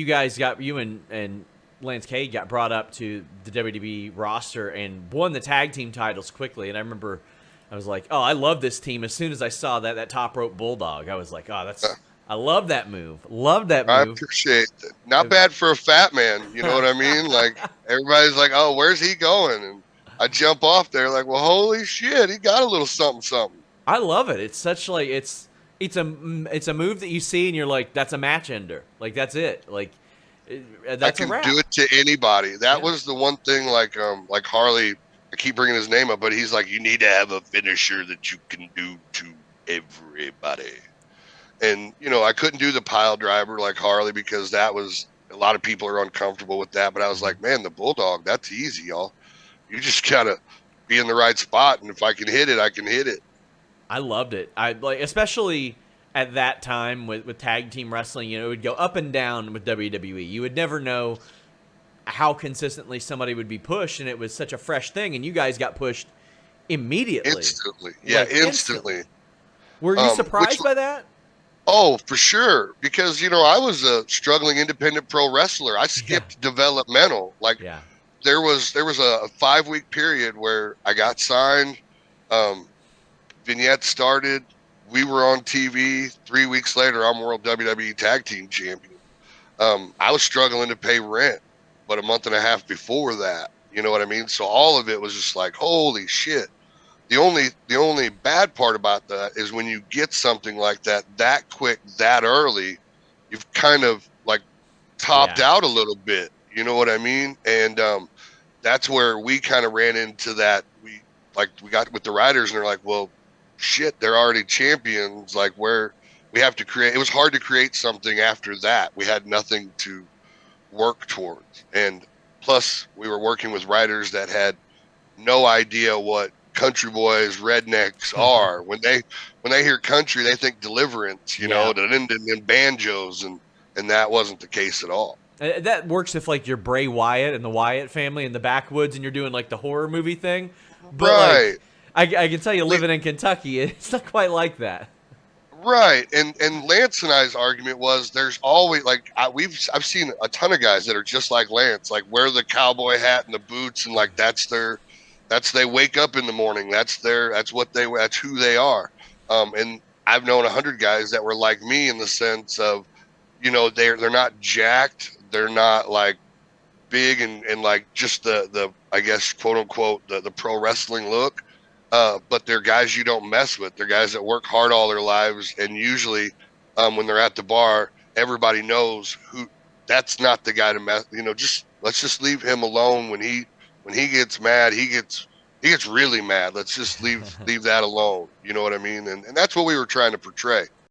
you and Lance Cade got brought up to the WWE roster and won the tag team titles quickly. And I remember I was like, oh, I love this team. As soon as I saw that top rope bulldog, I was like, oh, I love that move. Love that I move. appreciate it. Not bad for a fat man. You know what I mean? Like, everybody's like, oh, where's he going? And I jump off there like, well, holy shit, he got a little something, something. I love it. It's such like it's a move that you see and you're like, that's a match ender. Like that's it. Like that's I a can wrap. do it to anybody. That Yeah. was the one thing, like Harley. I keep bringing his name up, but he's like, you need to have a finisher that you can do to everybody. And I couldn't do the pile driver like Harley because that was a lot of people are uncomfortable with that. But I was like, man, the bulldog, that's easy, y'all. You just gotta be in the right spot, and if I can hit it, I can hit it. I loved it. I like, especially at that time with tag team wrestling. It would go up and down with WWE. You would never know how consistently somebody would be pushed, and it was such a fresh thing. And you guys got pushed immediately, Instantly. Yeah, like, instantly. Were you surprised by that? Oh, for sure. Because, I was a struggling independent pro wrestler. I skipped developmental. Like, there was a 5-week period where I got signed. Vignettes started. We were on TV. 3 weeks later, I'm World WWE Tag Team Champion. I was struggling to pay rent, but a month and a half before that, you know what I mean? So all of it was just like, holy shit. The only bad part about that is when you get something like that quick, that early, you've kind of like topped out a little bit. You know what I mean? And that's where we kind of ran into that. We got with the writers, and they're like, well, shit, they're already champions. Like, where we have to create. It was hard to create something after that. We had nothing to work towards, and plus we were working with writers that had no idea what country boys, rednecks are. When they hear country, they think Deliverance, and banjos, and that wasn't the case at all. That works if like you're Bray Wyatt and the Wyatt family in the backwoods, and you're doing like the horror movie thing. But right. Like, I can tell you, living in Kentucky, it's not quite like that. Right, and Lance and I's argument was there's always like I've seen a ton of guys that are just like Lance, like wear the cowboy hat and the boots, and like that's they wake up in the morning. That's who they are. And I've known 100 guys that were like me in the sense of, they're not jacked, they're not like big and like just the I guess quote unquote the pro wrestling look. But they're guys you don't mess with. They're guys that work hard all their lives, and usually when they're at the bar, everybody knows who. That's not the guy to mess. Let's just leave him alone. When he gets mad, he gets really mad. Let's just leave that alone. You know what I mean? And that's what we were trying to portray.